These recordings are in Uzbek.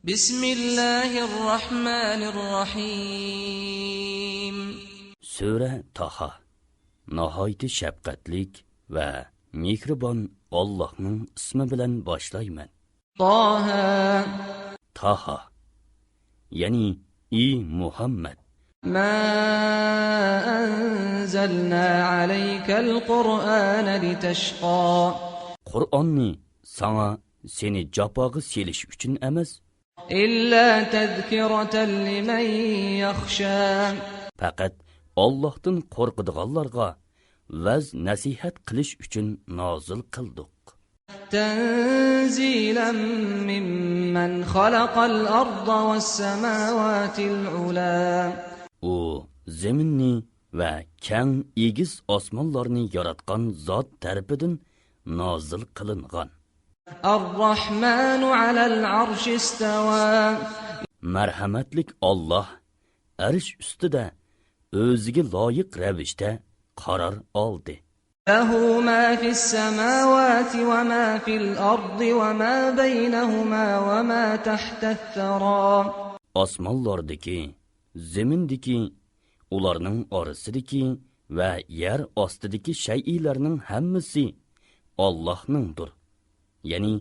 Bismillahirrahmanirrahim. Sura Taha. Nihoyat shafqatlik va mehribon Allohning ismi bilan boshlayman. Taha. Taha. Ya'ni Muhammad. Ma anzalna alaykal Qur'ana litashqa. Qur'onni sana seni jafoga selish uchun emas, illa tazkiratan liman yakhsha. Faqat Allohdan qo'rqadiganlarga vaz nasihat qilish uchun nozil qildik. Tanzilan mimman khalaqal arda was samawatil ula. U zaminni va keng egiz osmonlarni yaratgan zot tarafidan nozil qilingan. Ar-Rahmanu alal arshi istawa. Marhamatlik Alloh arsh ustida o'ziga loyiq ravishda qaror oldi. Lahu ma fis samawati wa ma fil ardi wa ma baynahuma wa ma tahta ath-thara. Osmonlardagi, zamindagi, ularning orasidagi va yer ostidagi shay'larning hammasi Allohningdir. Ya'ni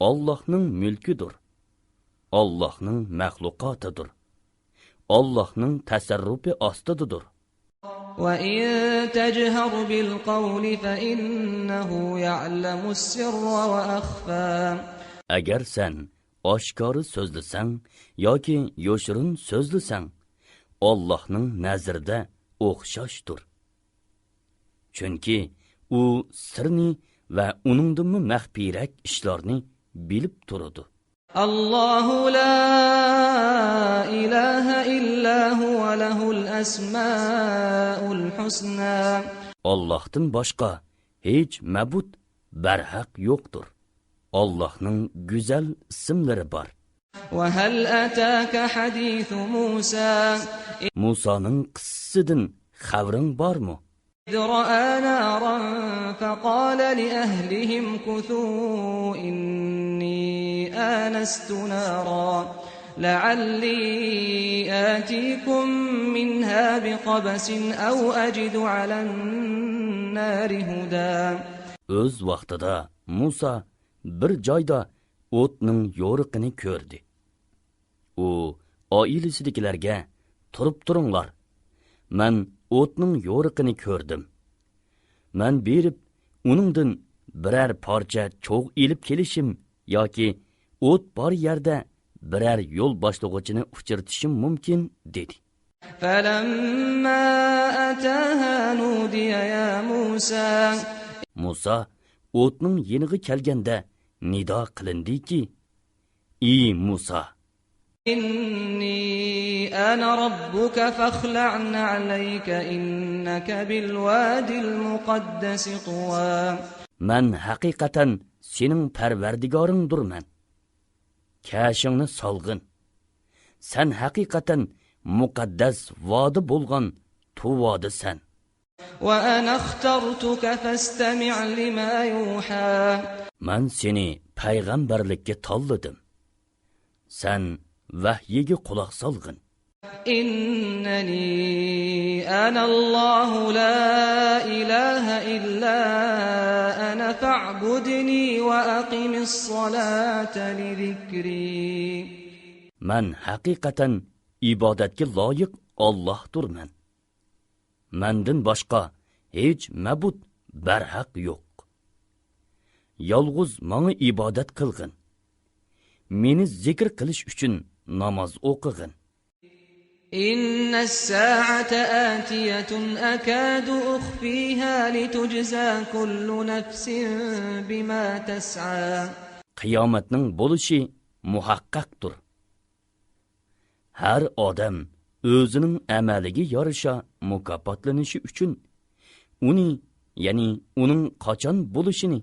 Allohning mulkidir. Allohning maxluqotidir. Allohning tasarrufi ostidadir. Wa in tajhar bil qawli fa innahu ya'lamu as-sirra wa akhfa. Agar sen oshkora so'zlasang yoki yoshirin so'zlasang, Allohning nazarida o'xshashdir. Chunki u sirni va uningdan maxfiyrak ishlarni bilib turadi. Allohu la ilaha illa huwa lahul asmaul husna. Allohdan boshqa hech ma'bud barhaq yo'qdir. Allohning go'zal ismlari bor. Wa hal ataka hadithu Musa. Musaning qissasidan xabaring bormi? رأى نارا فقال لأهلهم كثوا إني آنست نارا لعلي آتيكم منها بقبس أو أجد على النار هدى. Öz vaqtida Musa bir joyda o'tning yo'riqini ko'rdi. U oilasidagilarga turib turinglar. Men o'tning yo'riqini ko'rdim. Men berib, uningdan biror parcha cho'g' elib kelishim yoki o't bor yerda biror yo'l boshlovchini uchirtishim mumkin dedi. Falamma ataha nudiya ya Musa. Musa o'tning yeniga kelganda nido qilindiki: "Ey Musa, inni ana robbuka fakhla'na alayka innaka bil wadil muqaddas tuwa." Men haqiqatan sening parvardigoringdirman. Kashingni solg'in. Sen haqiqatan muqaddas vodi bo'lgan tuvodisan. Wa ana ikhtartuka fastami' lima yuha. Men seni payg'ambarlikka tanladim. Sen vahyiga quloq solg'in. Innani ana Allahu la ilaha illa ana fa'budni wa aqimis salata li dhikri. Men haqiqatan ibodatga loyiq Allohdirman. Mendan boshqa hech ma'bud barhaq yo'q. Yolg'iz menga ibodat qilgin. Meni zikr qilish uchun namoz o'qigin. Inna as-sa'ata atiyatun akadu ukhfiha litujza kullu nafsin bima tas'a. Qiyomatning bo'lishi muhaqqaqdir. Har odam o'zining amaliga yarasha mukofotlanishi uchun uni, ya'ni uning qachon bo'lishini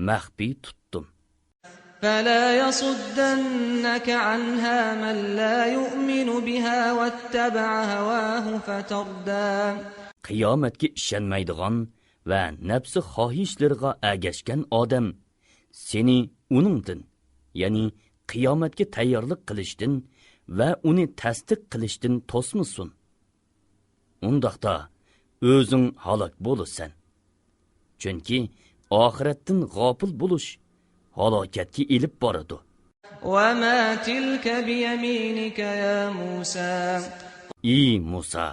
maxfiy tutdim. فلا يصدنك عنها من لا يؤمن بها واتبع هواه فتردى. Qiyomatga ishonmaydigan va nafsi xohishlarga agashgan odam seni uningdan, ya'ni qiyomatga tayyorlik qilishdan va uni tasdiq qilishdan to'smasin. Undaqda o'zing halok bo'lasan. Chunki oxiratdan g'ofil bo'lish halokatga elib boradi. وَمَا تِلْكَ بِيَمِينِكَ يَا مُوسَى Ey Musa,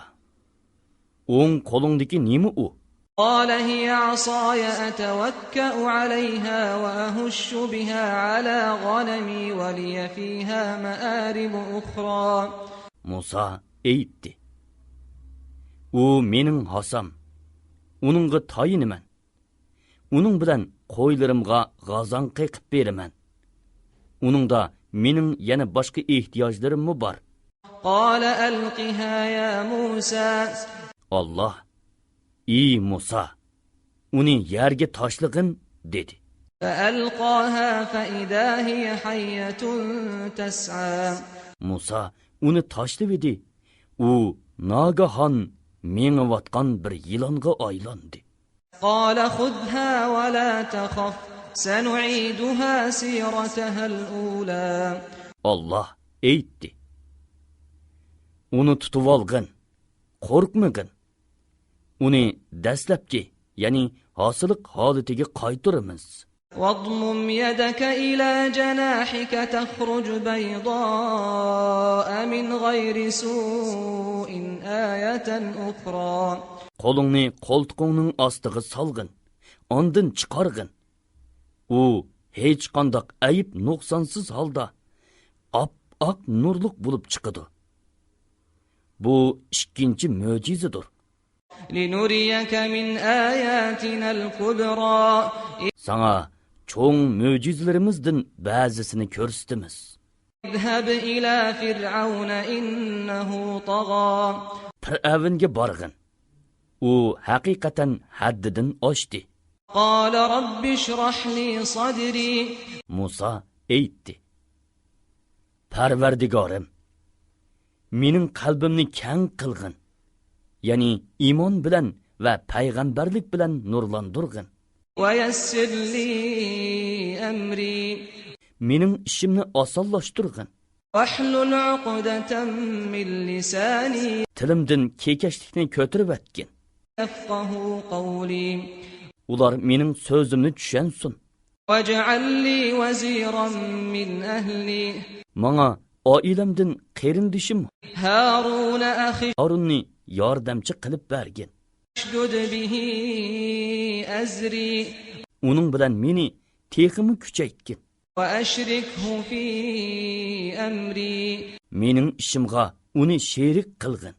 o'ng qo'lingdagi nima u? قال هي عصاي أتوكأ عليها وأهش بها على غنمي ولي فيها مآرب أخرى. Musa aytdi. U mening hasam. Uningga tayinaman. Uning bilan qo'ylarimga g'azon qilib beraman. Uningda mening yana boshqa ehtiyojlarim bor. قال ألقها يا موسى. Allah, ey Musa, uni yerga tashlag'in dedi. فألقاها فإذا هي حية تسعى. Musa uni tashladi. U nagahan mengayotgan bir yilonga aylandi. قال خذها ولا تخف سنعيدها سيرتها الأولى. Allah aytdi. Uni tutib olgin, qo'rqmagin. Uni dastlabki, ya'ni hosiliq holatiga qaytaramiz. واضمم يدك إلى جناحك تخرج بيضاء من غير سوء آية أخرى. Qo'lingni qo'ltiqingning ostiga solgin, ondan chiqargin. U hech qanday ayib nuqsonsiz holda ap-ak nurliq bo'lib chiqadi. Bu ikkinchi mo'jizadir. لنريك من آياتنا الكبرى. Sana cho'ng mo'jizalarimizdan ba'zisini ko'rsatamiz. اذهب إلى فرعون إنه طغى. Fir'avnga borgin. U haqiqatan haddidan oshdi. قال رب اشرح لي صدري. Musa aytdi. Parvardigorim, mening qalbimni kang qilgin. Ya'ni iymon bilan va payg'ambarlik bilan nurlantirgin. ويسر لي أمري. Mening ishimni osonlashtirgin. واحلل عقدة من لساني Tilimdan kekashlikni ko'tirib atgin. يفقه قولي. Ular mening so'zimni tushunsin. واجعل لي وزيرا من أهلي. Manga oilamdan qarindishim هارون أخي Harunni yordamchi qilib bergin. اشدد به أزري. Uning bilan meni teximi kuchaytgin. وأشركه في أمري Mening ishimga uni sherik qilgin.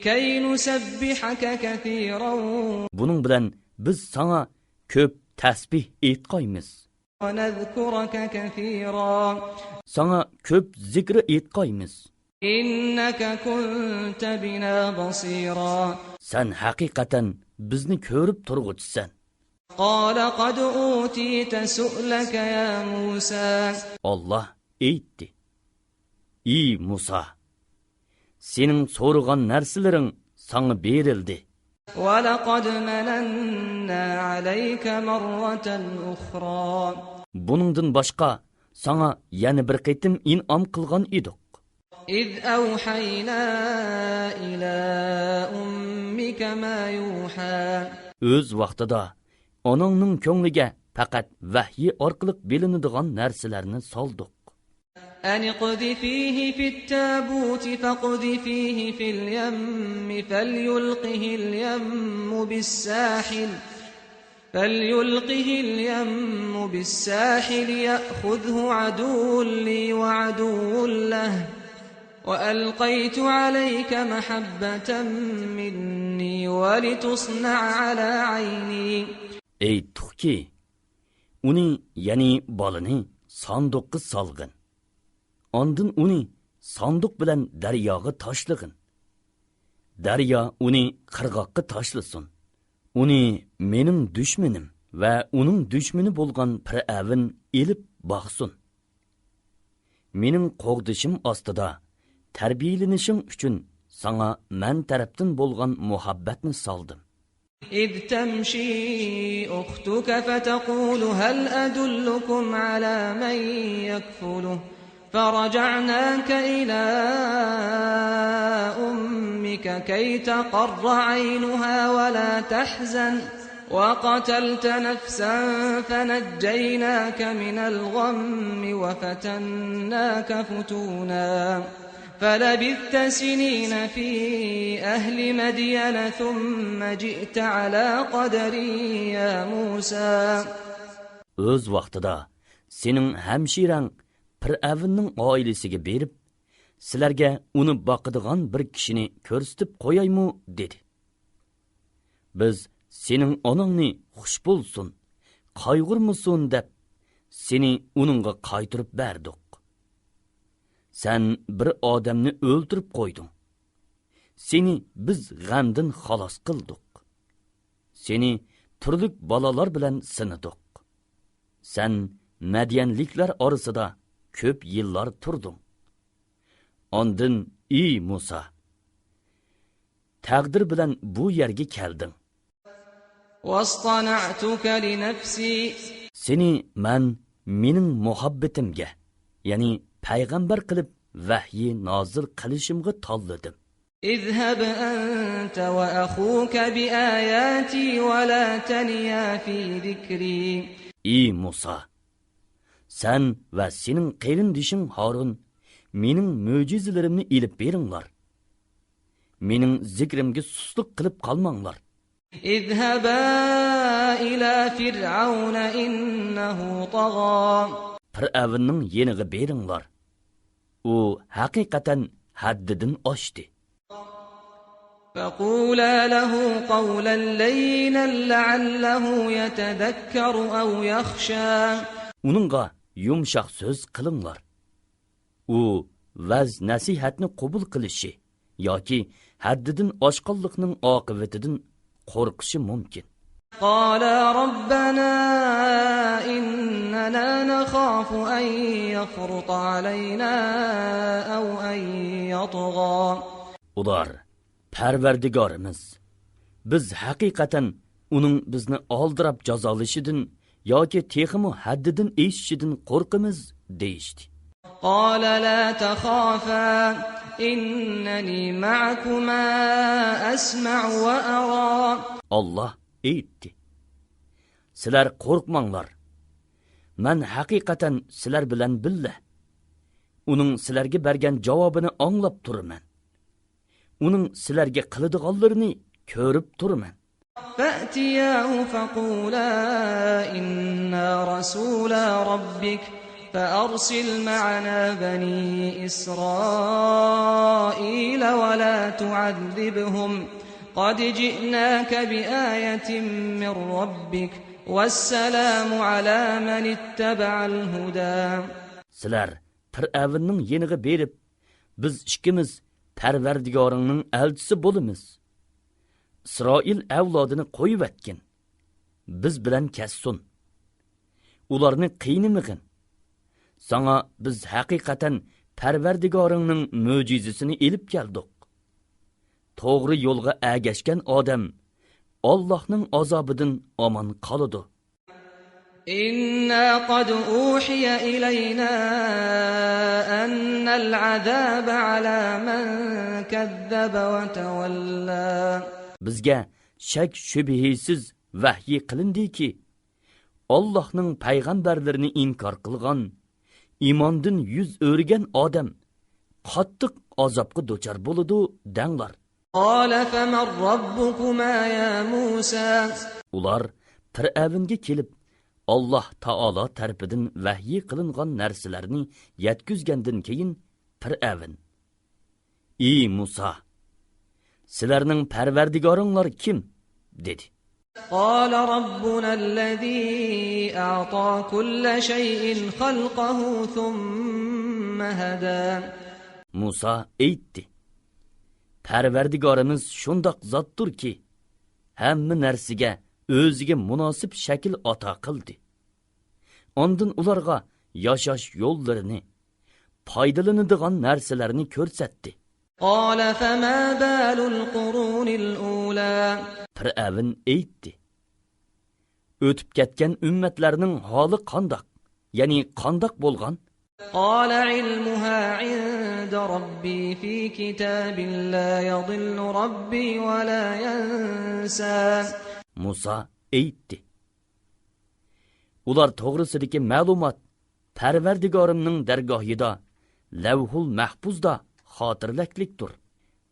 كي نسبحك كثيرا Buning bilan biz sana ko'p tasbih aytqaymiz. ونذكرك كثيرا Sana ko'p zikr aytqaymiz. إنك كنت بنا بصيرا. Sen haqiqatan bizni ko'rib turg'uchisan. قال قد أوتيت سؤلك يا موسى. Allah aytdi. Ey Musa, sening so'ragan narsalaring sana berildi. ولقد مننا عليك مرة أخرى. Buningdan boshqa sana yana bir qitim in'om qilgan edik. إذ أوحينا إلى أمك ما يوحى. O'z vaqtida onangning ko'ngliga faqat vahyi orqali bilinadigan narsalarni soldik. أن اقذفيه في التابوت فاقذفيه في اليم فليلقه اليم بالساحل يأخذه عدو لي وعدو له وألقيت عليك محبة مني ولتصنع على عيني. Aytdikki, uni ya'ni bolani sanduqqa solgin. Ondan uni sanduq bilan daryoga tashlagin. Daryo uni qirg'oqqa tashlasin. Uni mening dushmanim va uning dushmani bo'lgan Fir'avn elib boqsin. Mening qo'g'dishim ostida tarbiyalanishing uchun sana men tarafdan bo'lgan muhabbatni soldim. إذ تمشي أختك فتقول هل أدلكم على من يكفله فرجعناك إلى أمك كي تقر عينها ولا تحزن وقتلت نفسا فنجيناك من الغم وفتناك فتونا فلبثت سنين في أهل مدين ثم جئت على قدري يا موسى. Öz vaqtida sening hamshirang Fir'avnning oilasiga berib, sizlarga uni boqadigan bir kishini ko'rsatib qo'yaymi dedi. Biz sening onangni xush bo'lsin, qayg'urmasin deb seni uningga qaytirib berdik. Sen bir odamni o'ldirib qo'yding. Seni biz g'amdan xalos qildik. Seni turli balolar bilan sinadik. Sen Madyanliklar orasida ko'p yillar turding. Ondan ey Musa, taqdir bilan bu yerga kelding. واصطنعتك لنفسي. Seni men mening muhabbatimga, ya'ni payg'ambar qilib vahyi nozil qilishimga tanladim. اذهب أنت وأخوك بآياتي ولا تنيا في ذكري. Ey Musa, sen va sening qarindishing Harun mening mo'jizalarimni ilib beringlar. Mening zikrimga suslik qilib qolmanglar. اذهبا إلى فرعون إنه طغى. Fir'avnning yeniga beringlar. U haqiqatan haddidan oshdi. فقولا له قولا لينا لعله يتذكر أو يخشى. Uningga yumshoq so'z qilinglar. U vaz nasihatni qabul qilishi yoki haddidan oshqonlikning oqibatidan qo'rqishi mumkin. قالا ربنا إننا نخاف أن يفرط علينا أو أن يطغى. Ular, Parvardigorimiz, biz haqiqatan uning bizni oldirab jazolashidan yoki texmu haddidan eshishidan qo'rqimiz deyishdi. قال لا تخافا إنني معكما أسمع وأرى. Allah aytdi. Sizlar qo'rqmanglar. Men haqiqatan sizlar bilan billa. Uning sizlarga bergan javobini anglab turaman. Uning sizlarga qiladiganlarini ko'rib turaman. فأتياه فقولا إنا رسولا ربك فأرسل معنا بني إسرائيل ولا تعذبهم قد جئناك بآية من ربك والسلام على من اتبع الهدى. Sizlar Fir'avnning yeniga berib, biz ikkimiz Parvardigoringning elchisi bo'lamiz. İsroil avlodini qo'yib atgin. Biz bilan kessun. Ularni qiynamagin. Sana biz haqiqatan Parvardigoringning mo'jizasini elib keldik. To'g'ri yo'lga ergashgan odam Allohning azobidan omon qoladi. إنا قد أوحي إلينا أن العذاب على من كذب وتولى. Bizga shak shubhisiz vahyi qilindiki, Allohning payg'ambarlarini inkor qilgan, iymondan yuz o'rgan odam qattiq azobga duchor bo'ladi danglar. قال فمن ربكما يا موسى. Ular Fir'avnga kelib, Allah Taala tarafidan vahyi qilingan narsalarni yetkizgandan keyin Fir'avn: "Ey Musa, sizlarning Parvardigoringlar kim?" dedi. قال ربنا الذي أعطى كل شيء خلقه ثم هدى. Musa aytdi: Parvardigorimiz shundoq zotdirki, hamma narsaga o'ziga munosib shakl ato qildi. Ondan ularga yashash yo'llarini, foydalanadigan narsalarni ko'rsatdi. قال فما بال القرون الأولى. Fir'avn aytdi: O'tib ketgan ummatlarning holi qandoq, ya'ni qandoq bo'lgan? قال علمها عند ربي في كتاب لا يضل ربي ولا ينسى. Musa aytdi. Ular to'g'risidagi ma'lumot Parvardigorimning dargohida, Lavhul Mahfuzda xotirlaklikdir.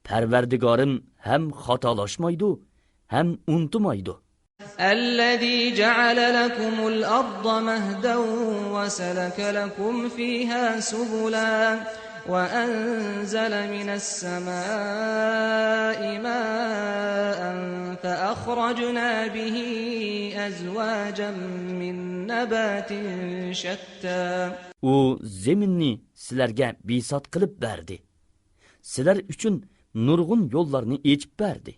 Parvardigorim ham xatolashmaydi, ham unutmaydi. الذي جعل لكم الأرض مهدا وسلك لكم فيها سبلا وأنزل من السماء ماء فأخرجنا به أزواجا من نبات شتى. U zeminni sizlarga bisot qilib berdi. Sizlar uchun nurg'un yo'llarni echib berdi.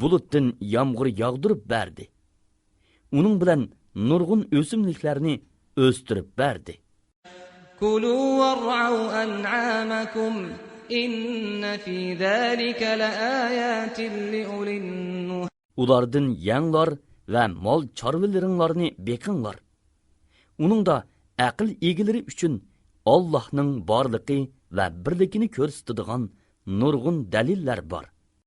Bulutdan yomg'ir yog'dirib berdi. Uning bilan nurg'un o'simliklarni o'stirib berdi. كلوا وارعوا أنعامكم إن في ذلك لآيات لأولي النهى. Ulardan yanglar va mol chorvalaringlarni beqinglar. Uningda aql egalari uchun Allohning borligi va birligini ko'rsatadigan nurg'un dalillar bor.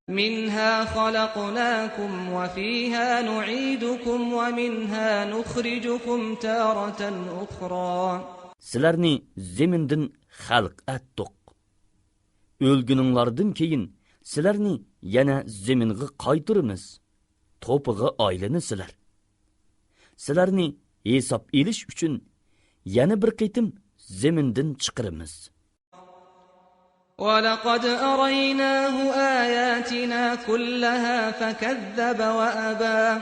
منها خلقناكم وفيها نعيدكم ومنها نخرجكم تارة أخرى. Sizlarni zemindan xalq etdik. O'lguninglardan keyin sizlarni yana zeminga qaytaramiz. To'pig'i aylanisizlar. Sizlarni hisob elish uchun yana bir qitim zemindan chiqaramiz. ولقد أريناه آياتنا كلها فكذب وأبى.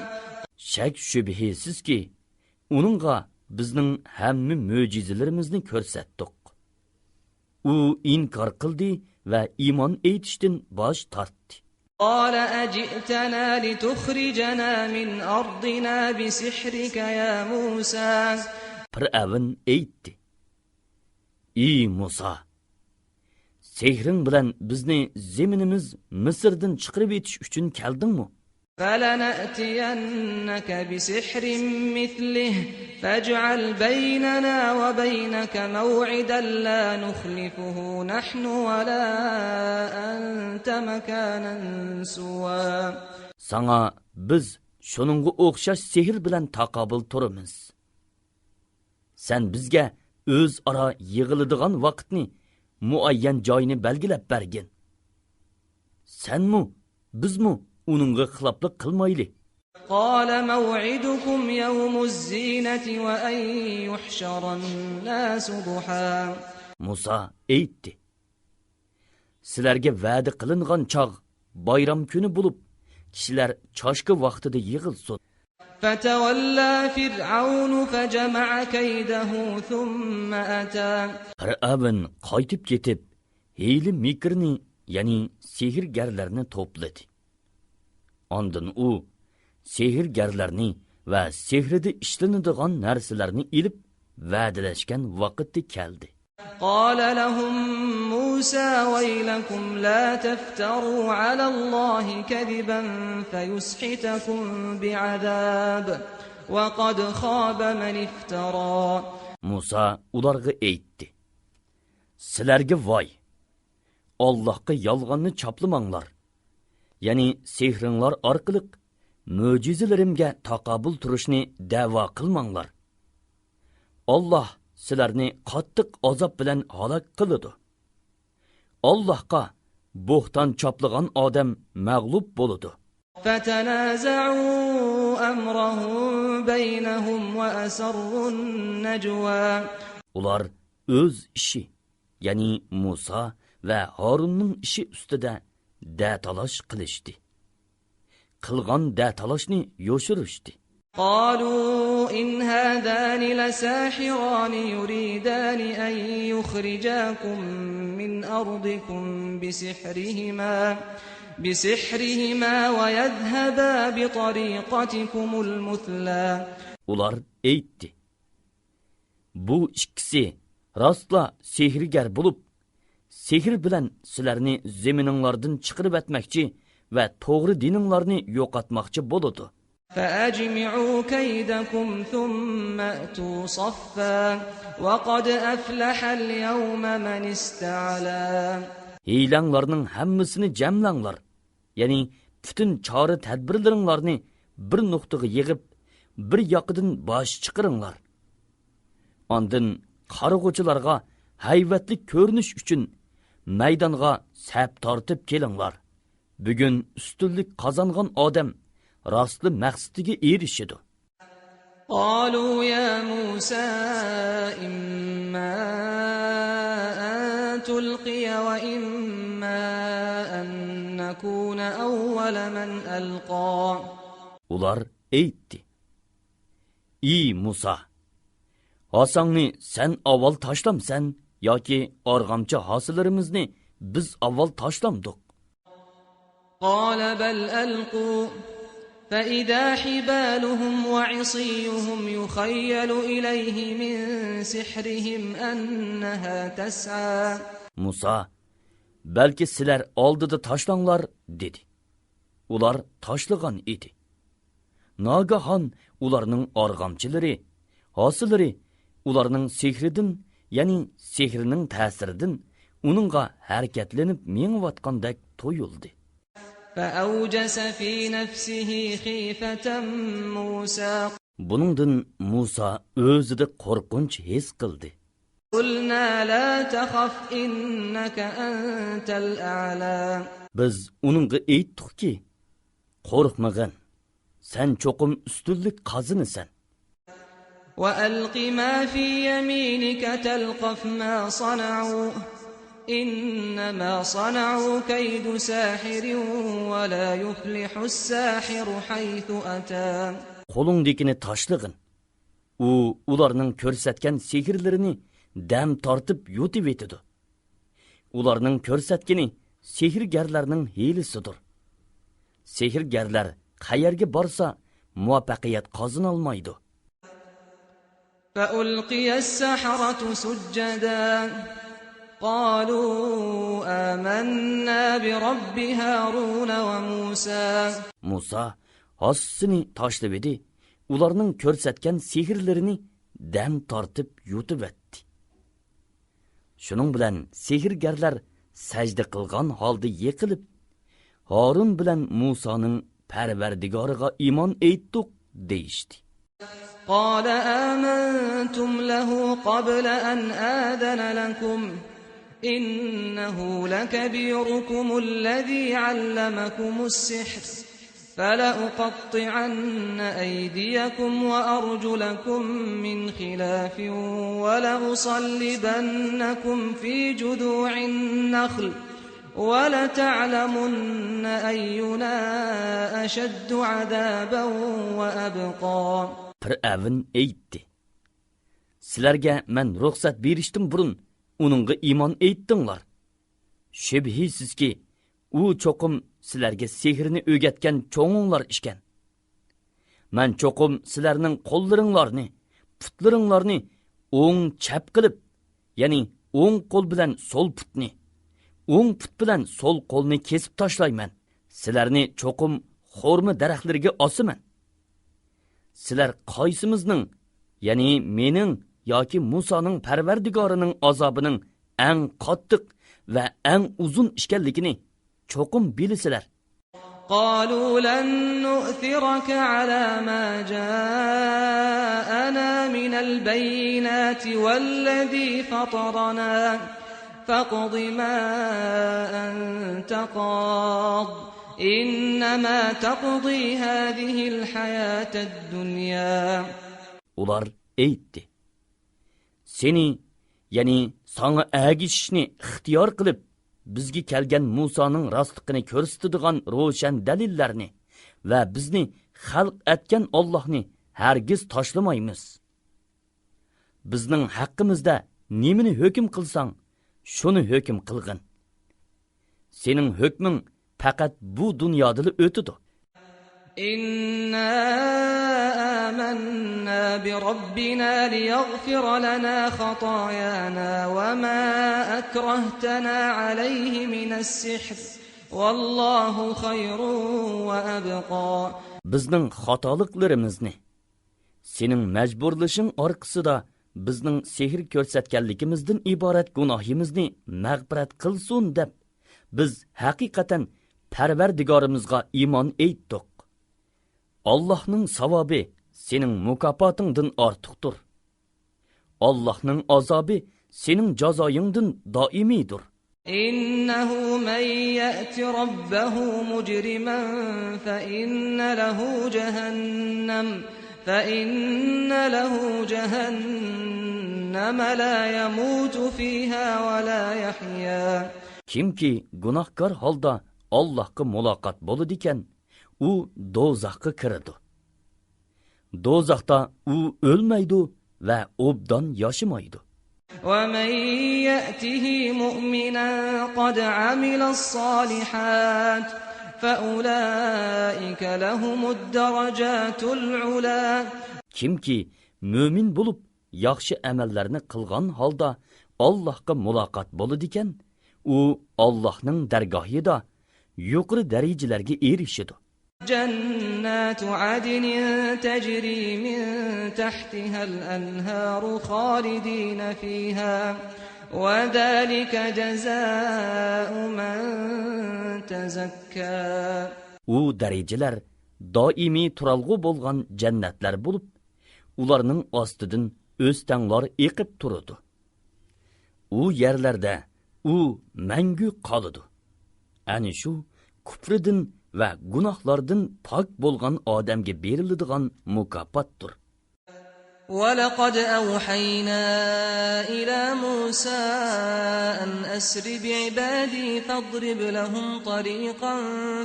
Shak shubhisizki, uningga bizning hamma mo'jizalarimizni ko'rsatdik. U inkor qildi va iymon aytishdan bosh tortdi. قال أجئتنا لتخرجنا من أرضنا بسحرك يا موسى. Fir'avn aytdi. Ey Musa, sehring bilan bizni zeminimiz Misrdan chiqarib etish uchun keldingmi? فلنأتينك بسحر مثله فاجعل بيننا وبينك موعدا لا نخلفه نحن ولا أنت مكانا سوى. Sana biz shuningga o'xshash sehr bilan taqobil turamiz. Sen bizga o'zaro yig'iladigan vaqtni, muayyan joyni belgilab bergin. Senmi, bizmi uningga xiloflik qilmayli. قال موعدكم يوم الزينة وأن يحشر الناس ضحى. Musa aytdi. Sizlarga va'da qilingan chog' bayram kuni bo'lib, kishilar choshki vaqtida yig'ilsin. فتولى فرعون فجمع كيده ثم أتى. Fir'avn qaytib ketib, hiyli mikrni, ya'ni sehrgarlarni to'pladi. Ondan u sehrgarlarni va sehrida ishlanadigan narsalarni ilib va'dalashgan vaqtda keldi. قال لهم موسى ويلكم لا تفتروا على الله كذبا فيسحتكم بعذاب وقد خاب من افترى. Musa ularga aytdi. Sizlarga voy! Allohga yolg'onni chaplamanglar. Ya'ni sehringlar orqali mo'jizalarimga taqobil turishni da'vo qilmanglar. Alloh sizlarni qattiq azob bilan halok qiladi. Allohga bo'xton choplagan odam mag'lub bo'ladi. فتنازعوا أمرهم بينهم وأسروا النجوى. Ular o'z ishi, ya'ni Musa va Harunning ishi ustida da'talash qilishdi. Qilgan da'talashni yo'shirishdi. قالوا إن هذان لساحران يريدان أن يخرجاكم من أرضكم بسحرهما ويذهبا بطريقتكم المثلى. Ular aytdi. Bu ikkisi rostla sehrgar bo'lib, sehr bilan sizlarni zemininglardan chiqarib etmoqchi va to'g'ri dininglarni yo'qotmoqchi bo'ladi. فأجمعوا كيدكم ثم أتوا صفا وقد أفلح اليوم من استعلى. Hiylanglarning hammasini jamlanglar. Ya'ni bütün chora tadbirlaringlarni bir nuqtaga yig'ib, bir yoqidan bosh chiqaringlar. Ondan qarag'uvchilarga hayvatli ko'rinish uchun maydonga sap tortib kelinglar. Bugun ustunlik qozongan odam rostli maqsadiga erishadi. قالوا يا موسى إما أن تلقي وإما أن نكون أول من ألقى. Ular aytdi: "Ey Musa, asangni sen avval tashlamsan yoki org'amchi hosillarimizni biz avval tashlamdik?" قال بل ألقوا فإذا حبالهم وعصيهم يخيل إليه من سحرهم أنها تسعى. Musa, belki sizlar oldida tashlanglar dedi. Ular tashlagan edi. Nagahan ularning org'amchilari, hosillari ularning sehridan, ya'ni sehrining ta'siridan uningga harakatlanib mengayotgandek to'yildi. فأوجس في نفسه خيفة موسى. Buningdan Musa o'zida qo'rqinch his qildi. قلنا لا تخف إنك أنت الأعلى. Biz uningga aytdikki, qo'rqmagin. Sen cho'qim ustunlik qozinasan. وألق ما في يمينك تلقف ما صنعوا إنما صنعوا كيد ساحر ولا يفلح الساحر حيث أتى. Qo'lingdekini tashlag'in. U ularning ko'rsatgan sehrlarini dam tortib yutib etadi. Ularning ko'rsatgani sehrgarlarning hiylasidir. Sehrgarlar qayerga borsa muvaffaqiyat qozona olmaydi. فألقي السحرة سجدا قالوا آمنا برب هارون وموسى. Musa hossini tashlab edi. Ularning ko'rsatgan sehrlarini dam tortib yutib etdi. Shuning bilan sehrgarlar sajda qilgan holda yiqilib, Harun bilan Musaning Parvardigoriga iymon etdik deyishdi. قال آمنتم له قبل أن آذن لكم إنه لكبيركم الذي علمكم السحر فلأقطعن أيديكم وأرجلكم من خلاف ولأصلبنكم في جذوع النخل ولتعلمن أينا أشد عذابا وأبقى. Fir'avn aytdi: "Sizlarga men ruxsat berishdim burun uningga iymon etdinglar. Shubhisizki, u cho'qim sizlarga sehrni o'rgatgan cho'nginglar ishkan. Men cho'qim sizlarning qo'llaringlarni, putlaringlarni o'ng chap qilib, ya'ni o'ng qo'l bilan so'l putni, o'ng put bilan so'l qo'lni kesib tashlayman. Sizlarni cho'qim xo'rma daraxtlariga osaman. Sizlar qaysimizning, ya'ni mening yoki Musoning Parvardigorining azobining eng qattiq va eng uzun ishkanligini cho'qim bilisizlar." قالوا لن نؤثرك على ما جاءنا من البينات والذي فطرنا فاقض ما أنت قاض إنما تقضي هذه الحياة الدنيا. Ular aytdi: "Seni, ya'ni sana agishishni ixtiyor qilib, bizga kelgan Musoning rostligini ko'rsatadigan ro'shan dalillarni va bizni xalq etgan Allohni hargiz tashlamaymiz. Bizning haqqimizda nimani hukm qilsang, shuni hukm qilgin. Sening hukming faqat bu dunyoda o'tadi." إنا آمنا بربنا ليغفر لنا خطايانا وما أكرهتنا عليه من السحر والله خير وأبقى. bizning xatoliklarimizni, sening majburlashing orqasida bizning sehr ko'rsatganligimizdan iborat gunohimizni mag'firat qilsin deb biz haqiqatan Parvardigorimizga iymon etdik. Allohning savobi sening mukofotingdan ortiqdir. Allohning azobi sening jazoyingdan doimiydir. إنه من يأت ربه مجرما فإن له جهنم لا يموت فيها ولا يحيا. Kimki gunohkor holda Allohga muloqot bo'ladi ekan, u do'zaxga kiradi. Do'zaxda u o'lmaydi va obdan yashamaydi. ومن يأته مؤمنا قد عمل الصالحات فأولئك لهم الدرجات العلا. Kimki mo'min bo'lib yaxshi amallarni qilgan holda Allohga muloqot bo'ladi ekan, u Allohning dargohida yuqori darajalarga erishadi. جنات عدن تجري من تحتها الأنهار خالدين فيها وذلك جزاء من تزكى. U darajalar doimiy turalg'u bo'lgan jannatlar bo'lib, ularning ostidan o'stanglar eqib turadi. U yerlarda u mangu qoladi. Ani shu kufridan va gunohlardan pok bo'lgan odamga beriladigan mukofotdir. وَلَقَدْ أَوْحَيْنَا إِلَى مُوسَى أَنْ أَسْرِ بِعِبَادِي فَاضْرِبْ لَهُمْ طَرِيقًا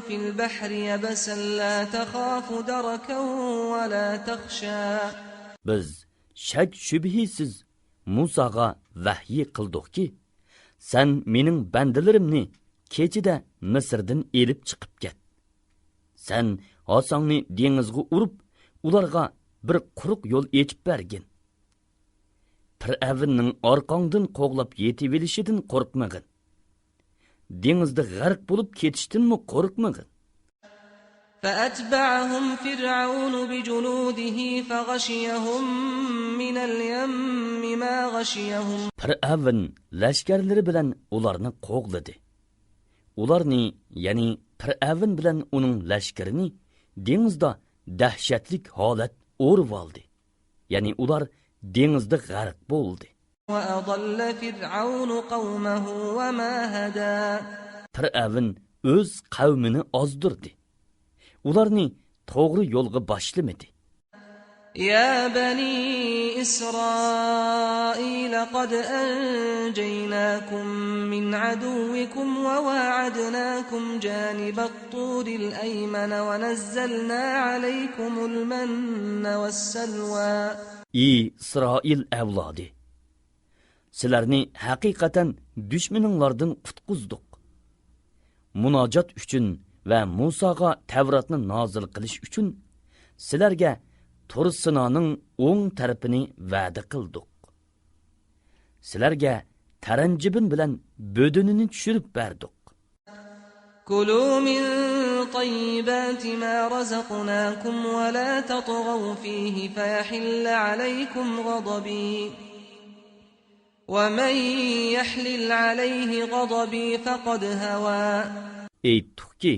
فِي الْبَحْرِ يَبَسًا لَا تَخَافُ دَرَكًا وَلَا تَخْشَى. Biz shak shubhisiz Musaga vahiy qildikki, sen mening bandalarimni kechida Misrdan elib chiqib ket. Sen osongni dengizga urib, ularga bir quruq yo'l echib bergin. Fir'avnning orqangdan qo'g'lab yetib elishidan qo'rqmagin. Dengizda g'arq bo'lib ketishdanmi qo'rqmagin. فَأَتْبَعَهُمْ فِرْعَوْنُ بِجُنُودِهِ فَغَشِيَهُمْ مِنَ الْيَمِّ مَا غَشِيَهُمْ. Fir'avn lashkarlari bilan ularni qo'g'ladi. Ularni, ya'ni Fir'avn bilan uning lashkarini dengizda dahshatlik holat o'rib oldi. Ya'ni ular dengizda g'arq bo'ldi. وَأَضَلَّ فِرْعَوْنُ قَوْمَهُ وَمَا هَدَى. Fir'avn o'z qavmini ozdirdi. Ularni to'g'ri yo'lga boshlamadi. يا بني إسرائيل قد أنجيناكم من عدوكم وواعدناكم جانب الطور الأيمن ونزلنا عليكم المن والسلوى. İsrail evladı, sizlarni haqiqatan düşmaninglardan qutqizdik. Munojat uchun va Musaga Tavratni nozil qilish uchun sizlarga Tur Sinoning o'ng tarafini va'da qildik. Sizlarga taranjibin bilan bo'dinini tushirib berdik. كلوا من طيبات ما رزقناكم ولا تطغوا فيه فيحل عليكم غضبي ومن يحلل عليه غضبي فقد هوى. Aytdikki,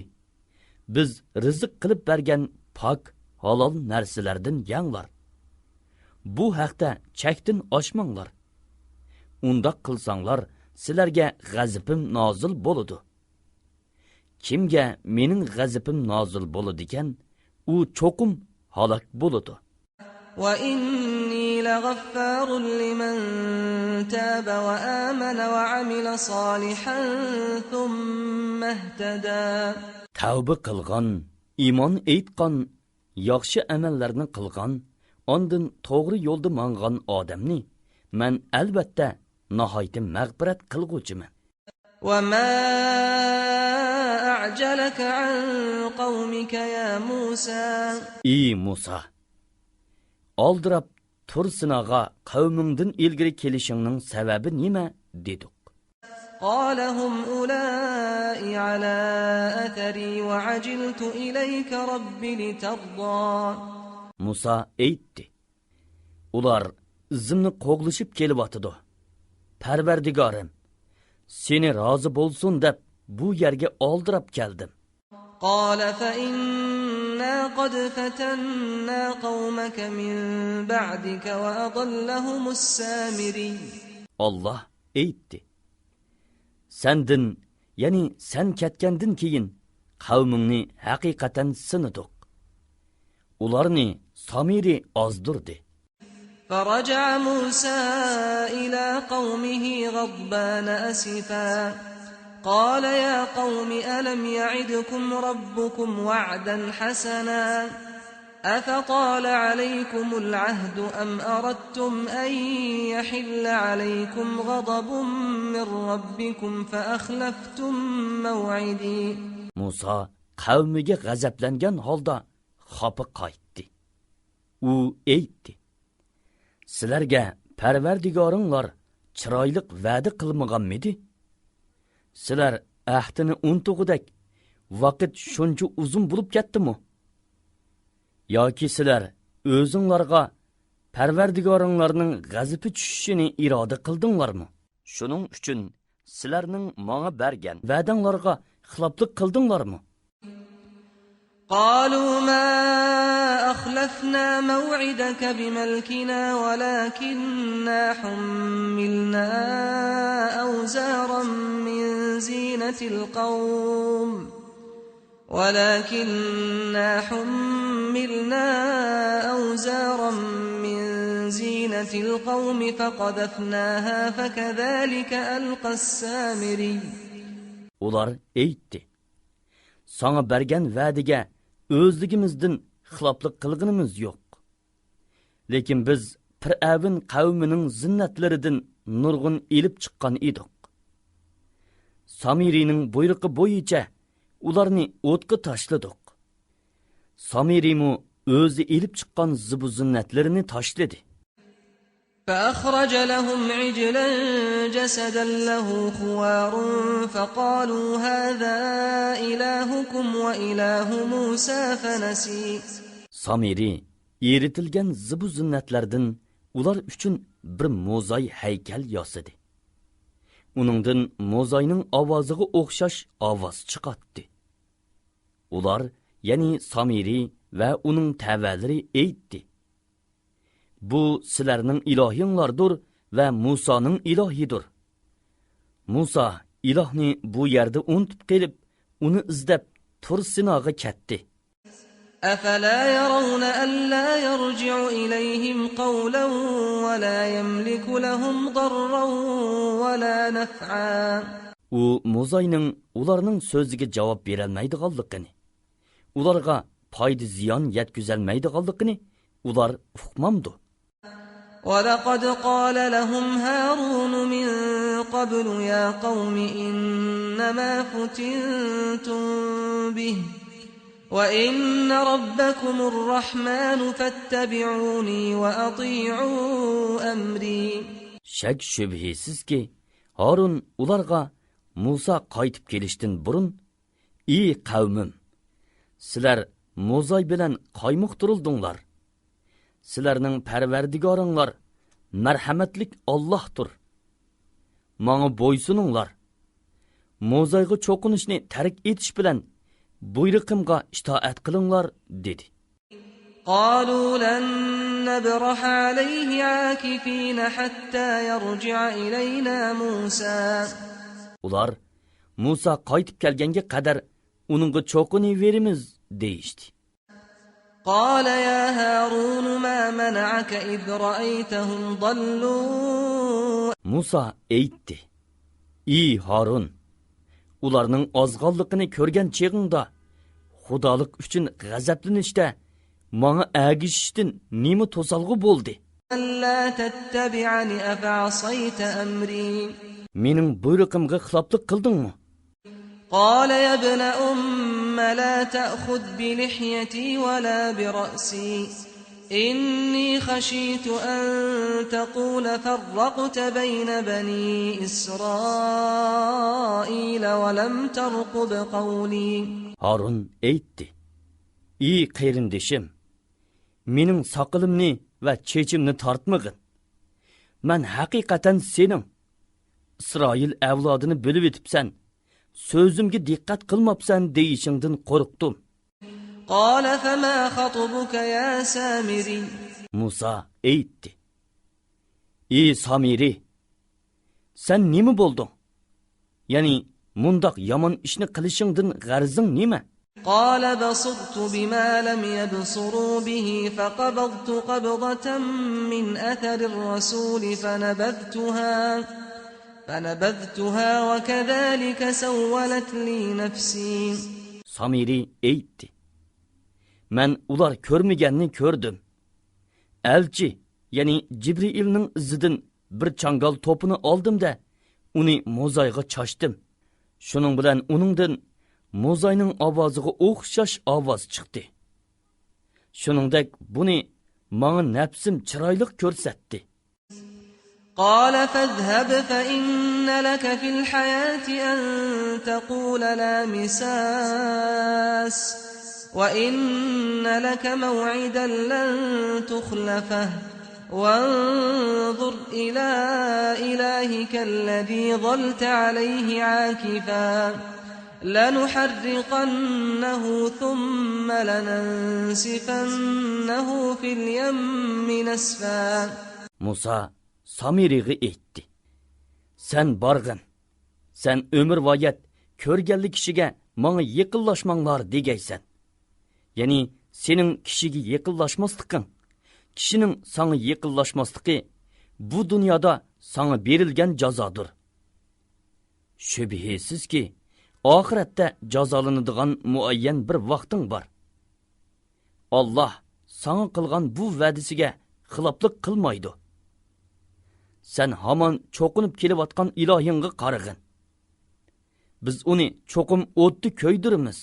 biz rizq qilib bergan pok halol narsalardan yanglar. Bu haqda chakdan oshmanglar. Unda qilsanglar, sizlarga g'azabim nozil bo'ladi. Kimga mening g'azabim nozil bo'ladi ekan, u cho'qim halok bo'ladi. Wa inni laghaffarun liman taba wa amana wa amila salihan thumma ihtada. Tavba qilgan, iymon etgan, yaxshi amallarni qilgan, ondan to'g'ri yo'lda mangan odamni men albatta nihoyatda mag'firat qilguvchiman. وَمَا أَعْجَلَكَ عَنْ قَوْمِكَ يَا مُوسَى. Ey Musa, oldirab Tur Sinoga qavmingdan ilgari kelishingning sababi nima dedik? قال هم أولئك على أثري وعجلت إليك رب لترضى. Musa aytdi. Ular izimni qo'g'lishib kelyapti. Parvardigorim, seni rozi bo'lsin deb bu yerga oldirib keldim. قال فإنا قد فتنا قومك من بعدك وأضلهم السامري. Allah aytdi. Sendin, ya'ni sen ketgandan keyin qavmingni haqiqatan sinidiq. Ularni Samiri ozdirdi. فرجع موسى إلى قومه غضبان أسفا قال يا قوم ألم يعدكم ربكم وعدا حسنا أفطال عليكم العهد أم أردتم أن يحل عليكم غضب من ربكم فأخلفتم موعدي. Musa qavmiga g'azablangan holda xopi qaytdi. U aytdi: Sizlarga Parvardigoringlar chiroyli va'da qilmaganmidi? Sizlar ahdini untug'idak vaqt shuncha uzun bo'lib ketdimi? Yoki sizlar o'zinglarga Parvardigoringlarning g'azabi tushishini iroda qildinglarmi? Shuning uchun sizlarning menga bergan va'danglarga xiloflik qildinglarmi? قالوا ما أخلفنا موعدك بملكنا ولكننا حملنا أوزارا من زينة القوم فقذفناها فكذلك ألقى السامري. Ular aytdi: Sana bergan va'diga o'zligimizdan xiloflik qilganimiz yo'q. Lekin biz Fir'avn qavmining zinnatlaridan nurg'un elib chiqqan edik. Samirining buyrug'i bo'yicha ularni o'tga tashladik. Samirimu o'zi elib chiqqan zibu zinnatlarini tashladi. فأخرج لهم عجلا جسدا له خوار فقالوا هذا إلهكم وإله موسى فنسي. Samiri eritilgan zibu zinnatlardan ular uchun bir mo'zay haykal yasadi. Uningdan mo'zayning ovoziga o'xshash ovoz chiqatdi. Ular, ya'ni Samiri va uning tavalari aytdi: Bu sizlarning ilohinglardir va Musoning ilohidir. Musa ilohni bu yerda unutib kelib, uni izlab Tur Sinoga ketdi. أفلا يرون ألا يرجع إليهم قولا ولا يملك لهم ضرا ولا نفعا. U Muzayning ularning so'ziga javob berolmaydiganligini, ularga foyda ziyon yetkazolmaydiganligini ular uqmamdi. ولقد قال لهم هارون من قبل يا قوم إنما فتنتم به وإن ربكم الرحمن فاتبعوني وأطيعوا أمري. Şak şübhəsizki Harun ularga Musa qaytib kelishdan burun: "Ey qavmim, sizlar Muzay bilan qaymoqtirildinglar. Sizlarning Parvardigoringlar marhamatlik Allohdir. Menga bo'ysuninglar. Muzayga cho'qinishni tark etish bilan buyrug'imga itoat qilinglar" dedi. قالوا لن نبرح عليه عاكفين حتى يرجع إلينا موسى. Ular Musa qaytib kelganga qadar uningga cho'qinaveramiz deyishdi. قال يا هارون ما منعك إذ رأيتهم ضلوا. Musa aytdi: "Ey Harun, ularning ozg'onligini ko'rgan cheg'ingda xudolik uchun g'azablanishda menga agishishdan nima to'salg'i bo'ldi? ألا تتبعني أفعصيت أمري. Mening buyrug'imga xiloflik qildingmi? قال يا ابن أم لا تأخذ بلحيتي ولا برأسي إني خشيت أن تقول فرقت بين بني إسرائيل ولم ترقب قولي. Harun aytdi: "Ey qarindoshim, mening soqilimni va chechimni tortmag'in. Men haqiqatan sening İsroil avlodini bo'lib etibsan. So'zimga diqqat qilmabsan deyishingdan qo'rqdim." قال فما خطبك يا سامري. Musa aytdi: "Ey Samiri, sen nima bo'lding? Ya'ni mundaq yomon ishni qilishingdan g'arzing nima?" قال بصرت بما لم يبصروا به فقبضت قبضة من أثر الرسول فنبذتها وكذلك سولت لي نفسي. Samiri aytdi: "Men ular ko'rmaganni ko'rdim. Elchi, ya'ni Jibriilning izidan bir changal to'pini oldim-da, uni mo'zayga choshdim. Shuning bilan uningdan mo'zayning ovoziga o'xshash ovoz chiqdi. Shuningdek, buni menga nafsim chiroyli ko'rsatdi." قال فاذهب فإن لك في الحياة أن تقول لا مساس وإن لك موعدا لن تخلفه وانظر إلى إلهك الذي ظلت عليه عاكفا لنحرقنه ثم لننسفنه في اليم نسفا. Musa Samiriga aytdi: "Sen barg'in. Sen ömür vayet ko'rganlik kishiga menga yaqinlashmanglar degaysan. Ya'ni sening kishiga yaqinlashmasliging, kishining sana yaqinlashmasligi bu dunyoda sana berilgan jazodir. Shubhisizki, oxiratda jazolanadigan muayyan bir vaqting bor. Allah sana qilgan bu va'dasiga xiloflik qilmaydi. Sen hamon cho'qinib kelayotgan ilohingga qarag'in. Biz uni cho'qim o'tni ko'ydiramiz.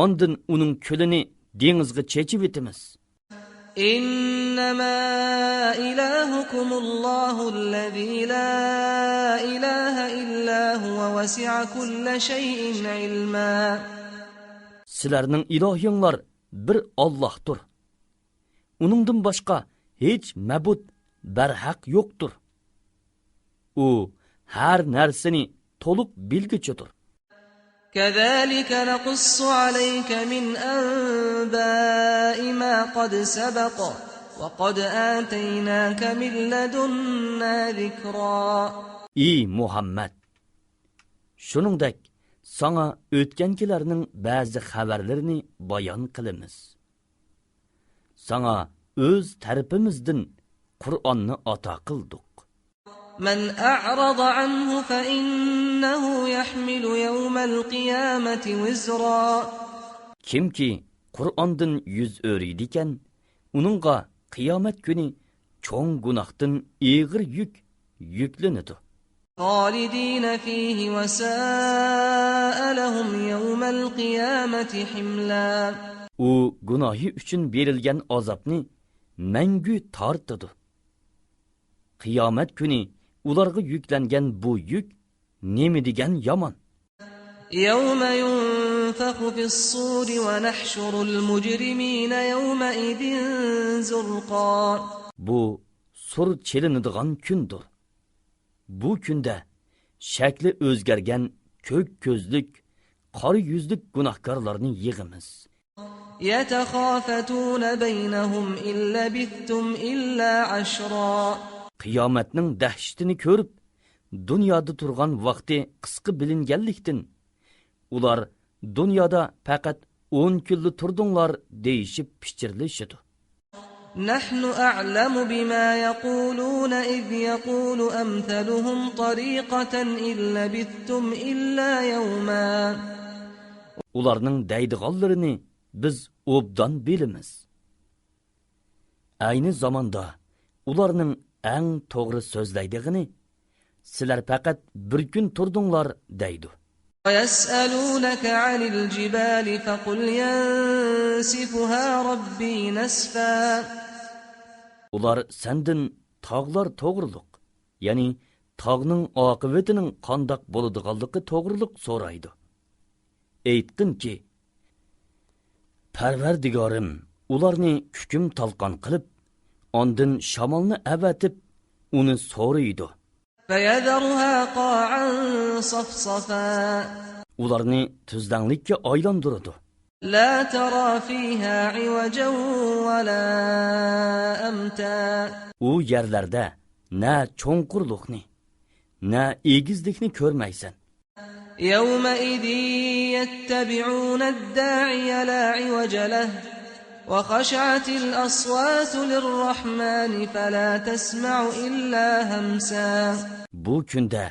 Ondan uning kulini dengizga chechib etamiz. إنما إلهكم الله الذي لا إله إلا هو وسع كل شيء علما. Sizlarning ilohinglar bir Allohdir. Uningdan boshqa hech ma'bud barhaq yo'qdir. U har narsani to'liq bilguchidir. كذلك نقص عليك من أنباء ما قد سبق وقد آتيناك من لدنا ذكرا. Ey Muhammad, shuningdek sana o'tgankilarning ba'zi xabarlarini bayon qilamiz. Sana o'z tarafimizdan Qur'onni ato qildik. من أعرض عنه فإنه يحمل يوم القيامة وزرا. Kimki Qur'ondan yuz o'riydikan, uningga qiyomat kuni cho'ng gunohdan og'ir yuk yuklanadi. خالدين فيه وساء لهم يوم القيامة حملا. U gunohi uchun berilgan azobni mangu tortadi. Qiyomat kuni ularga yuklangan bu yuk nima degan yomon. يوم ينفخ في الصور ونحشر المجرمين يومئذ زرقا. Bu sur chelinadigan kundir. Bu kunda shakli o'zgargan ko'k ko'zlik, qora yuzlik gunohkorlarni yig'imiz. يتخافتون بينهم إن لبثتم إلا عشرا. Qiyomatning dahshatini ko'rib, dunyoda turgan vaqti qisqa bilinganlikdan ular dunyoda faqat 10 kunli turdinglar deyishib pichirlashadi. نحن أعلم بما يقولون إذ يقول أمثلهم طريقة إن لبثتم إلا يوما. Ularning deydiganlarini biz obdan bilamiz. Ayni zamonda ularning eng to'g'ri so'zlaydigini sizlar faqat bir kun turdinglar deydi. وَيَسْأَلُونَكَ عَنِ الْجِبَالِ فَقُلْ يَنسِفُهَا رَبِّي نَسْفًا. Ular senden tağlar toğruluq, yani tağның aqıbetinin qandaq boludiganligi toğruluq soraydı. Eytqin ki, Parvardigorim ularni kukum talqon qilib, ondan shamolni avatib, uni so'raydi. فَيَذَرُهَا قَاعًا صَفْصَفًا. Ularni tuzdanlikka aylantiradi. لَا تَرَى فِيهَا عِوَجًا وَلَا أَمْتًا. U yerlarda na cho'nqurlikni, na egizlikni ko'rmaysan. يَوْمَئِذٍ يَتَّبِعُونَ الدَّاعِيَ لَا عِوَجَ لَهُ وَخَشَعَتِ الْأَصْوَاتُ لِلرَّحْمَنِ فَلَا تَسْمَعُ إِلَّا هَمْسًا. Bu kunda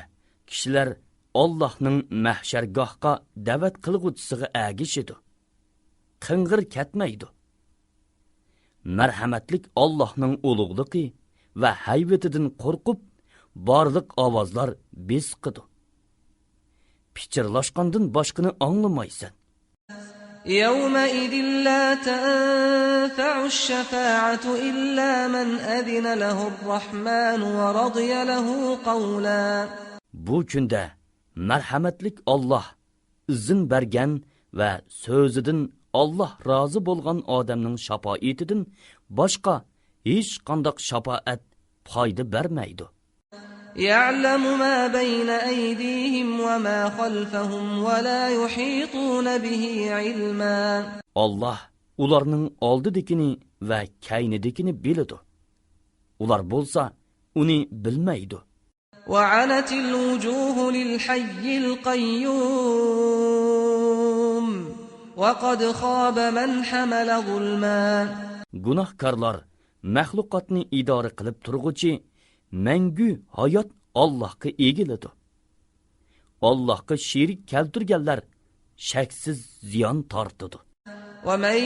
kishilar Allohning mahshargohga da'vat qilg'uvchisiga agishidi. Qing'ir ketmaydi. Marhamatlik Allohning ulug'ligi va haybatidan qo'rqib, barliq ovozlar besqidi. Pichirlashqandan boshqani anglamaysan. يَوْمَئِذٍ لَا تَنفَعُ الشَّفَاعَةُ إِلَّا مَنْ أَذِنَ لَهُ الرَّحْمَنُ وَرَضِيَ لَهُ قَوْلًا. Bu kunda marhamatlik Allah izin bergan va so'zidan Allah rozi bo'lgan odamning shafoatidan boshqa hech qanday shafoat foyda bermaydi. يَعْلَمُ مَا بَيْنَ أَيْدِيهِمْ وَمَا خَلْفَهُمْ وَلَا يُحِيطُونَ بِهِ عِلْمًا. Allah ularning oldidikini va kaynidikini biladi. Ular bo'lsa uni bilmaydi. وَعَنَتِ الْوُجُوهُ لِلْحَيِّ الْقَيُّومِ وَقَدْ خَابَ مَنْ حَمَلَ ظُلْمًا. Gunohkorlar mahluqotni idora qilib turg'uchi mangu hayot Allohga egiladi. Allohga sherik keltirganlar shaksiz ziyon tortadi. وَمَنْ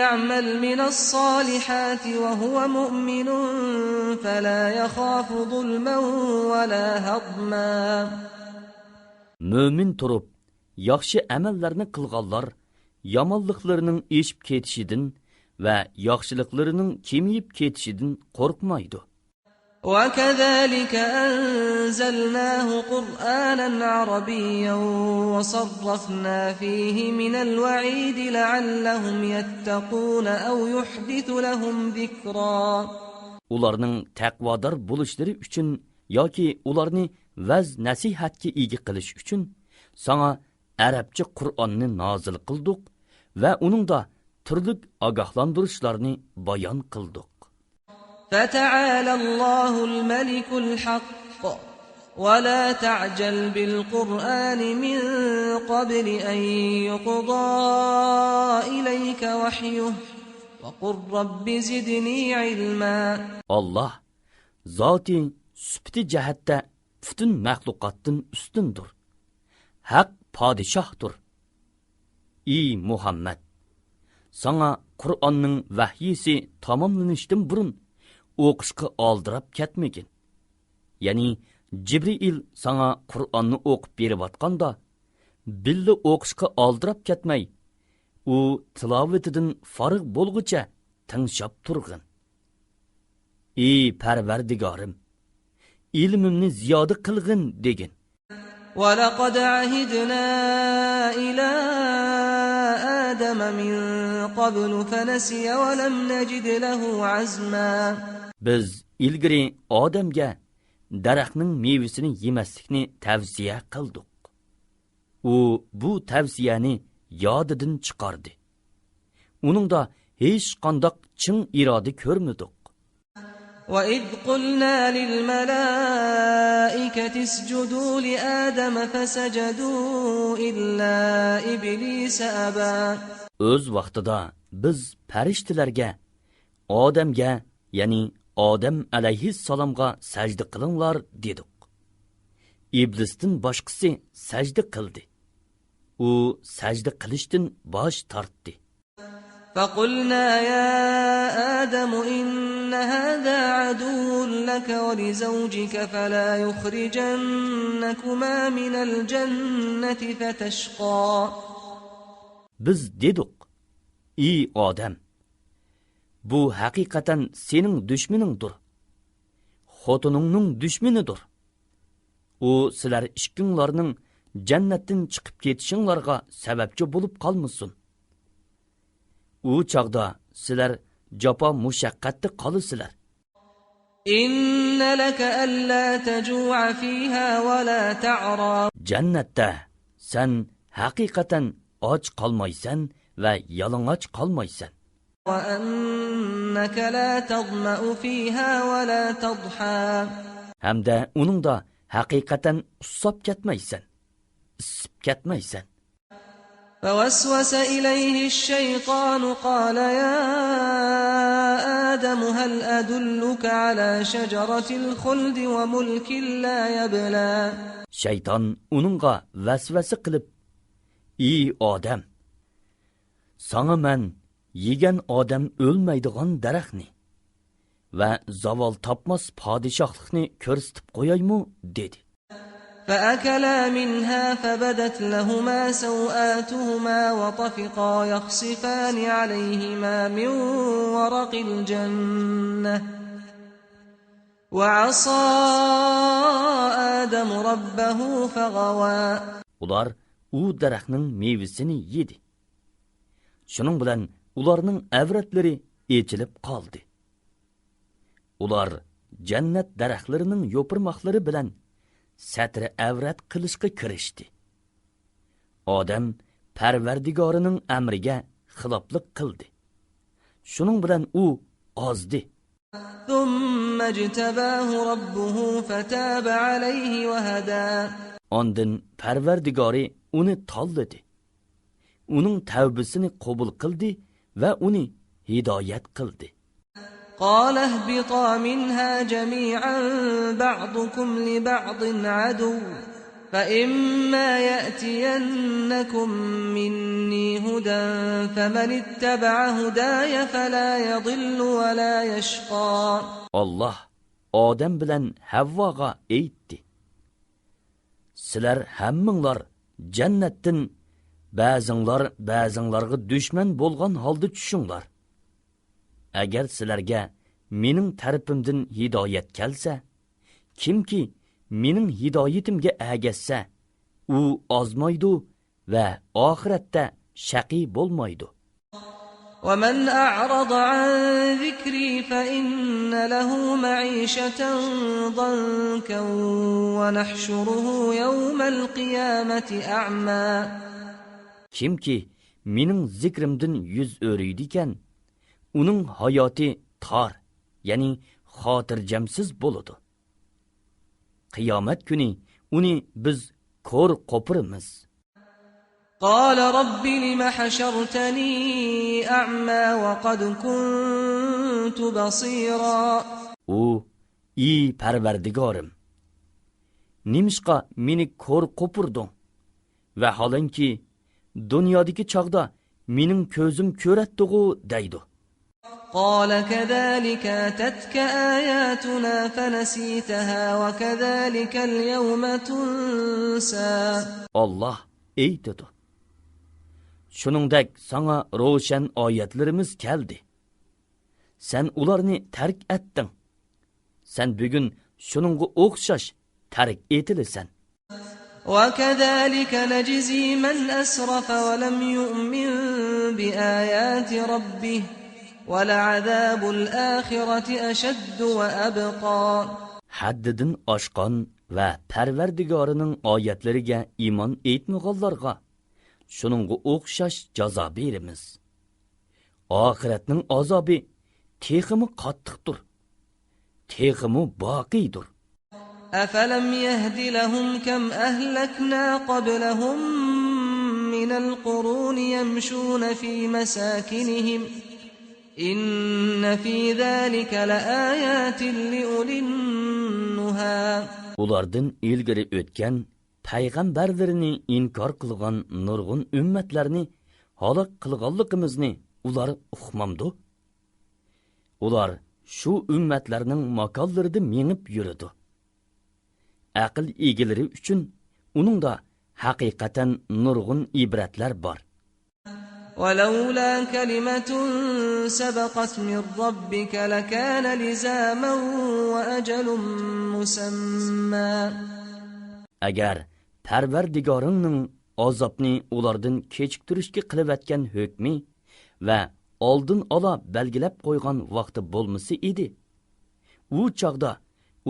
يَعْمَلْ مِنَ الصَّالِحَاتِ وَهُوَ مُؤْمِنٌ فَلَا يَخَافُ ظُلْمًا وَلَا هَضْمًا. Mo'min turib, yaxshi amallarni qilganlar yomonliklarining eshib ketishidan va yaxshiliklarining kemiyib ketishidan qo'rqmaydi. وَكَذَلِكَ أَنزَلْنَاهُ قُرْآنًا عَرَبِيًّا وَصَرَّفْنَا فِيهِ مِنَ الْوَعِيدِ لَعَلَّهُمْ يَتَّقُونَ أَوْ يُحْدِثُ لَهُمْ ذِكْرًا. Ularning taqvodor bo'lishlari uchun yoki ularni vaz nasihatga ega qilish uchun sana arabcha Qur'onni nozil qildik va uningda turli ogohlantirishlarni bayon qildik. فَتَعَالَى اللَّهُ الْمَلِكُ الْحَقُّ وَلَا تَعْجَلْ بِالْقُرْآنِ مِنْ قَبْلِ أَنْ يُقْضَى إِلَيْكَ وَحْيُهُ وَقُلْ رَبِّ زِدْنِي عِلْمًا. Allah zoti sifati jihatda butun mahluqotdan ustundir. Haq podshohdir. Ey Muhammad, sana Qur'onning vahyisi tamomlanishdan burun o'qishga oldirab ketmagin. Ya'ni Jibril sana Qur'onni o'qib berayotganda billa o'qishga oldirab ketmay, u tilovatidan farq bo'lguncha tinglab turg'in. Ey Parvardigorim, ilmimni ziyoda qilg'in degin. وَلَقَدْ عَهِدْنَا إِلَى آدَمَ مِنْ قَبْلُ فَنَسِيَ وَلَمْ نَجِدْ لَهُ عَزْمًا. Biz ilgari odamga daraxtning mevasini yemaslikni tavsiya qildik. U bu tavsiyani yodidan chiqardi. Uningda hech qanday chin iroda ko'rmadik. وَإِذْ قُلْنَا لِلْمَلَائِكَةِ اسْجُدُوا لِآدَمَ فَسَجَدُوا إِلَّا إِبْلِيسَ أَبَى. Öz vaqtida biz farishtalarga, odamga, ya'ni Odam alayhissalomga sajda qilinglar dedik. Iblisdan boshqasi sajda qildi. U sajda qilishdan bosh tortdi. فَقُلْنَا يَا آدَمُ إِنَّ هذا عدو لك ولزوجك فلا يخرجنكما من الجنة فتشقى. Biz dedik, ey odam, bu haqiqatan sening düşmaningdir. Xotiningning düşmanidir. U sizlar ikkinglarning jannatdan chiqib ketishinglarga sababchi bo'lib qolmasin. U chaqda sizlar jafo mushaqqatda qolasizlar. Inna laka alla tajua fiha wa la ta'ra. Jannatda sen haqiqatan och qolmaysan va yalang'och qolmaysan. Wa annaka la tadma'u fiha wa la tadha. Hamda uningda haqiqatan ussab ketmaysan, isib ketmaysan. فوسوس إليه الشيطان قال يا آدم هل أدلك على شجرة الخلد وملك لا يبلى. Shayton uningga vasvasa qilib, ey odam, sana men yegan odam o'lmaydigan daraxtni va zavol topmas podshohlikni ko'rsatib qo'yaymi dedi. فأكلا منها فبدت لهما سوآتهما وطفقا يخصفان عليهما من ورق الجنة وعصى آدم ربه فغوى. Ular u daraxtning mevasini yedi. Shuning bilan ularning avratlari echilib qoldi. Ular jannat daraxtlarining yo'pirmoqlari bilan satri avrat qilishga kirishdi. Odam Parvardigorining amriga xiloflik qildi. Shuning bilan u ozdi. ثم اجتباه ربه فتاب عليه وهدى. Ondan Parvardigori uni tanladi. Uning tavbasini qabul qildi va uni hidoyat qildi. قال اهبطا منها جميعا بعضكم لبعض عدو فإما يأتينكم مني هدى فمن اتبع هداي فلا يضل ولا يشقى. Allah Odam bilan Havvoga aytdi. Sizlar hammanglar jannatdan ba'zinglarga dushman bo'lgan holda tushinglar. Agar sizlarga mening tarafimdan hidoyat kelsa, kimki mening hidoyatimga agashsa, u ozmaydi va oxiratda shaqi bo'lmaydi. ومن أعرض عن ذكري فإن له معيشة ضنكا ونحشره يوم القيامة أعمى. Kimki mening zikrimdan yuz o'riydikan, uning hayoti tor, ya'ni xotirjamsiz bo'ladi. Qiyomat kuni uni biz ko'r qo'piramiz. قال رب لم حشرتني أعمى وقد كنت بصيرا. U, ey Parvardigorim, nimishqa meni ko'r qo'pirding va holanki dunyodagi chog'da mening ko'zim ko'ratdi-ku deydi. قال كذلك أتتك آياتنا فنسيتها وكذلك اليوم تنسى. Allah aytdi. Shuningdek sana ro'shan oyatlarimiz keldi. Sen ularni tark etding. Sen bugun shuningga o'xshash tark etilasan. وكذلك نجزي من أسرف ولم يؤمن بآيات ربه ولعذاب الآخرة أشد وأبقى. Haddidan oshqon va Parvardigorining oyatlariga iymon etmaganlarga shuningga o'xshash jazo beramiz. Oxiratning azobi teximi qattiqdir, teximi boqiydir. أفلم يهد لهم كم أهلكنا قبلهم من القرون يمشون في مساكنهم إن في ذلك لآيات لأولي النهى. Ulardan ilgari o'tgan payg'ambarlarini inkor qilgan nurg'un ummatlarni halok qilganligimizni ular uqmamdi. Ular shu ummatlarning makonlarida mengib yuridi. Aql egalari uchun uningda haqiqatan nurg'un ibratlar bor. ولولا كلمة سبقت من ربك لكان لزاما وأجل مسمى. Agar Parvardigoringning azobni ulardan kechiktirishga qilayotgan hukmi va oldin ola belgilab qo'ygan vaqti bo'lmasa edi, u chaqda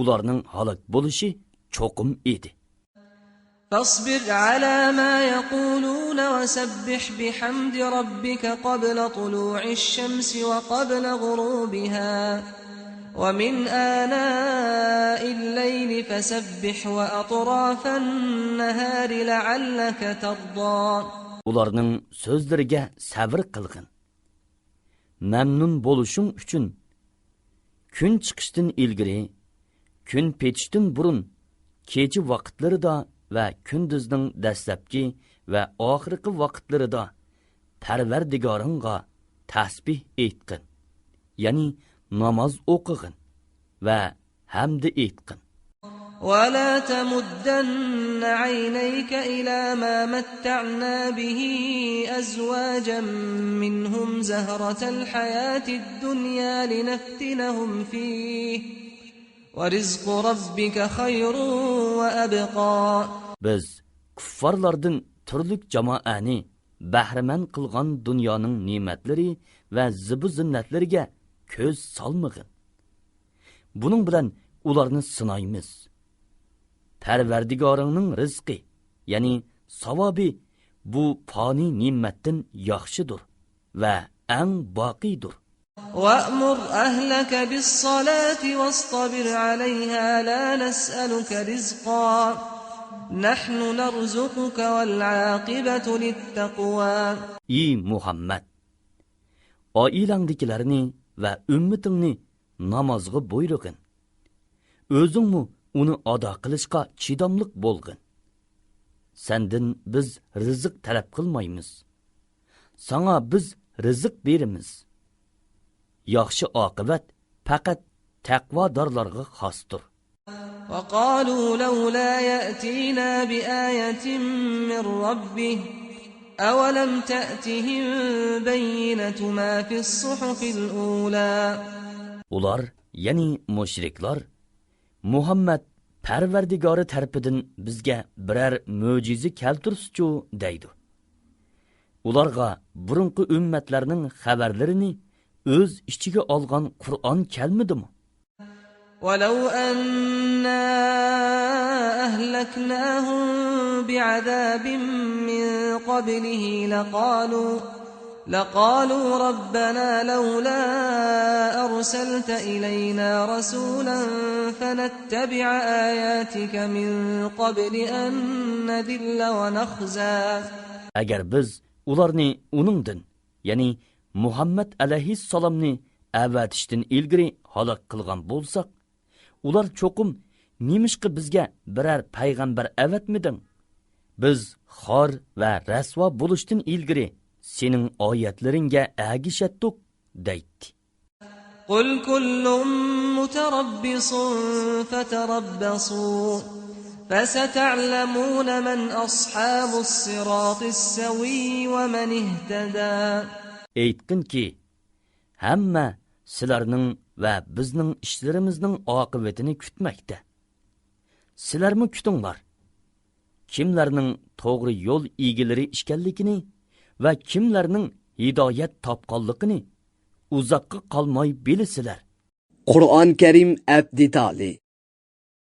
ularning halok bo'lishi cho'qim edi. فاصبر على ما يقولون وسبح بحمد ربك قبل طلوع الشمس وقبل غروبها ومن آناء الليل فسبح وأطراف النهار لعلك ترضى. Ularning so'zlariga sabr qilgin. Mamnun bo'lishing uchun kun chiqishdan ilgari, kun petishdan burun, kecha vaqtlarida va kunduzning dastlabki va oxirgi vaqtlarida Parvardigoringga tasbih aytqin, ya'ni namoz o'qigin va hamd aytqin. ولا تمدن عينيك إلى ما متعنا به أزواجا منهم زهرة الحياة الدنيا لنفتنهم فيه ورزق ربك خير وأبقى. Biz kuffarlardan turlik jamoani bahraman qilgan dunyoning ne'matlari va zibu zinnatlariga ko'z solmag'in. Buning bilan ularni sinaymiz. Parvardigoringning rizqi, ya'ni savobi bu fani ne'matdan yaxshidir va eng boqiydir. وأمر أهلك بالصلاة واصطبر عليها لا نسألك رزقا نحن نرزقك والعاقبة للتقوى. Ey Muhammad, oilangdagilarni va ummatingni namozga buyurgin. O'zingmi uni ado qilishga chidamliq bo'lgin. Sendan biz rizq talab qilmaymiz. Sana biz rizq beramiz. Yaxshi oqibat faqat taqvodorlarga xosdir. وقالوا لولا يأتينا بآية من ربه أولم تأتهم بينة ما في الصحف الأولى. Ular, ya'ni mushriklar, Muhammad Parvardigori tarafidan bizga biror mo'jiza keltirsichu deydi. Ularga burunqi ummatlarning xabarlarini o'z ichiga olgan Qur'on kelmadimi? ولو أنا أهلكناهم بعذاب من قبله لقالوا ربنا لولا أرسلت إلينا رسولا فنتبع آياتك من قبل أن نذل ونخزى. Agar biz ularni uningdan, ya'ni Muhammad alayhissalomni avatishdan ilgari halok qilgan bo'lsak, ular cho'qim nemishqa bizga biror payg'ambar avatmiding? Biz xor va rasvo bo'lishdan ilgari sening oyatlaringga agishatdik deydi. قل كل متربص فتربصوا فستعلمون من أصحاب الصراط السوي ومن اهتدى. Aytqinki, hamma sizlarning va bizning ishlarimizning oqibatini kutmoqda. Sizlarmi kutinglar. Kimlarning to'g'ri yo'l egalari ekanligini va kimlarning hidoyat topqanligini uzoqqa qolmay bilasizlar. Qur'on Karim abdi tali